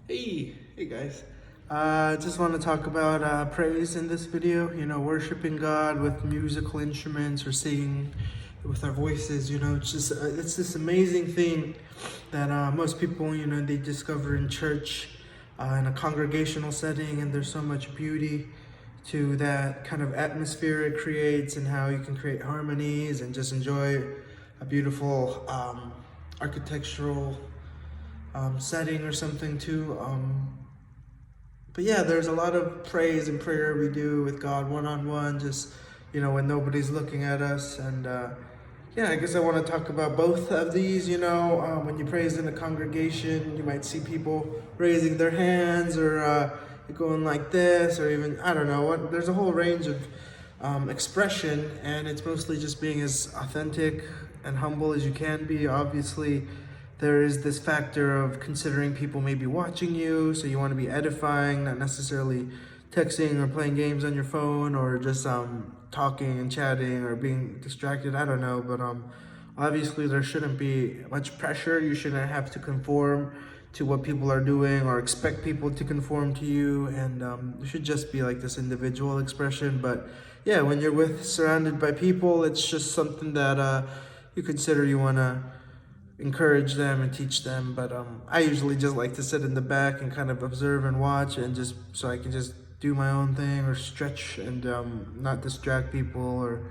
Hey guys. Just want to talk about praise in this video. Worshiping God with musical instruments or singing with our voices. It's this amazing thing that most people, they discover in church, in a congregational setting, and there's so much beauty to that kind of atmosphere it creates, and how you can create harmonies and just enjoy a beautiful architectural setting or something too. But yeah, there's a lot of praise and prayer we do with God one-on-one, just when nobody's looking at us. And yeah, I guess I want to talk about both of these. When you praise in a congregation, you might see people raising their hands, or going like this, or even, I don't know what. There's a whole range of expression, and it's mostly just being as authentic and humble as you can be. Obviously, there is this factor of considering people may be watching you, so you want to be edifying, not necessarily texting or playing games on your phone, or just talking and chatting or being distracted. I don't know, but obviously there shouldn't be much pressure. You shouldn't have to conform to what people are doing or expect people to conform to you, and it should just be like this individual expression. But yeah, when you're surrounded by people, it's just something that you consider you want to encourage them and teach them. But I usually just like to sit in the back and kind of observe and watch, and just so I can just do my own thing or stretch and not distract people. Or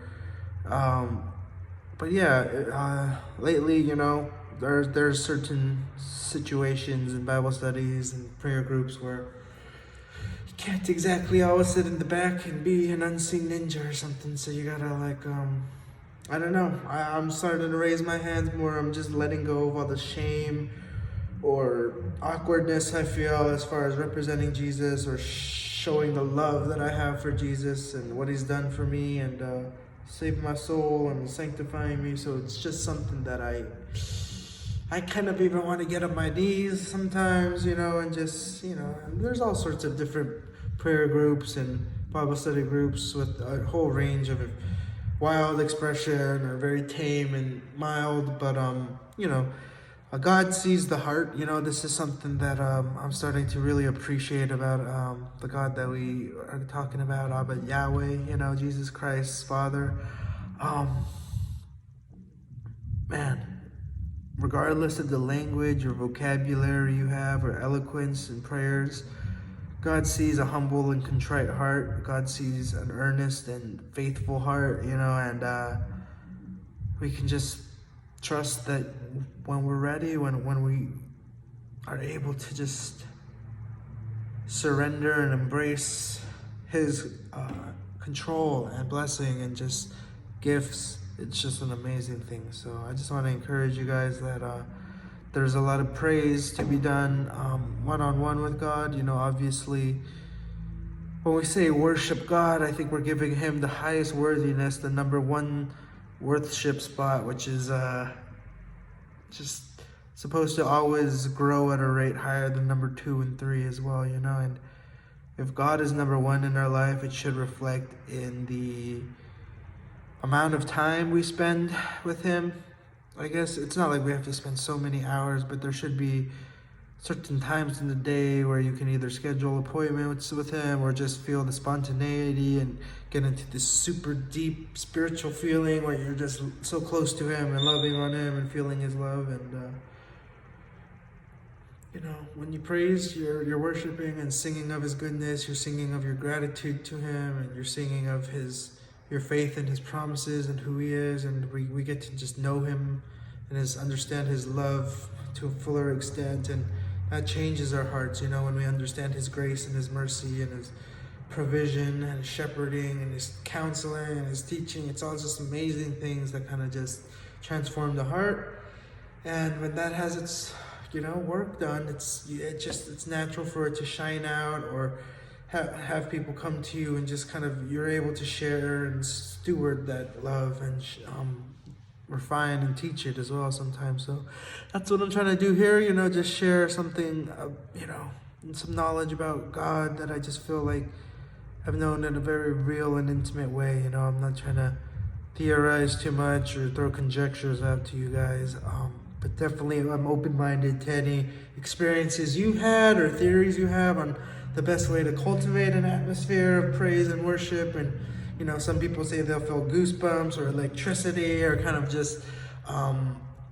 but yeah, lately, there's certain situations in Bible studies and prayer groups where you can't exactly always sit in the back and be an unseen ninja or something, so you gotta I don't know. I'm starting to raise my hands more. I'm just letting go of all the shame or awkwardness I feel as far as representing Jesus, or showing the love that I have for Jesus and what he's done for me, and saved my soul and sanctifying me. So it's just something that I kind of even want to get on my knees sometimes, and just, there's all sorts of different prayer groups and Bible study groups with a whole range of wild expression, or very tame and mild. But God sees the heart. This is something that I'm starting to really appreciate about the God that we are talking about, Abba Yahweh, Jesus Christ's Father. Man, regardless of the language or vocabulary you have, or eloquence in prayers, God sees a humble and contrite heart. God sees an earnest and faithful heart, and we can just trust that when we're ready, when we are able to just surrender and embrace his control and blessing and just gifts, it's just an amazing thing. So I just want to encourage you guys that there's a lot of praise to be done one-on-one with God. Obviously, when we say worship God, I think we're giving him the highest worthiness, the number one worship spot, which is just supposed to always grow at a rate higher than number 2 and 3 as well, and if God is number 1 in our life, it should reflect in the amount of time we spend with him. I guess it's not like we have to spend so many hours, but there should be certain times in the day where you can either schedule appointments with him, or just feel the spontaneity and get into this super deep spiritual feeling where you're just so close to him and loving on him and feeling his love. And when you praise, you're worshiping and singing of his goodness. You're singing of your gratitude to him, and you're singing of your faith in his promises and who he is. And we get to just know him and understand his love to a fuller extent, and that changes our hearts, when we understand his grace and his mercy and his provision and his shepherding and his counseling and his teaching. It's all just amazing things that kind of just transform the heart. And when that has its work done, it's natural for it to shine out, or have people come to you, and just kind of you're able to share and steward that love and refine and teach it as well sometimes. So that's what I'm trying to do here, just share something, some knowledge about God that I just feel like I've known in a very real and intimate way. I'm not trying to theorize too much or throw conjectures out to you guys. but definitely I'm open-minded to any experiences you had or theories you have on the best way to cultivate an atmosphere of praise and worship. And some people say they'll feel goosebumps or electricity or kind of just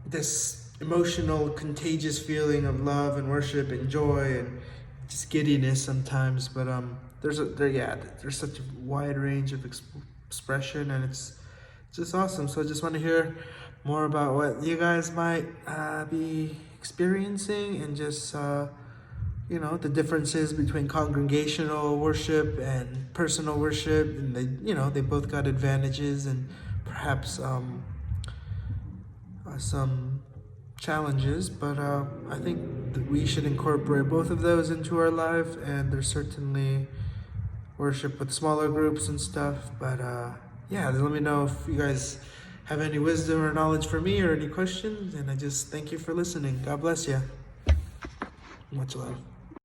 this emotional, contagious feeling of love and worship and joy and just giddiness sometimes. But there's such a wide range of expression, and it's just awesome. So I just want to hear more about what you guys might be experiencing, and just the differences between congregational worship and personal worship, and they both got advantages and perhaps some challenges, but I think that we should incorporate both of those into our life. And there's certainly worship with smaller groups and stuff, but let me know if you guys have any wisdom or knowledge for me or any questions, and I just thank you for listening. God bless you. Much love.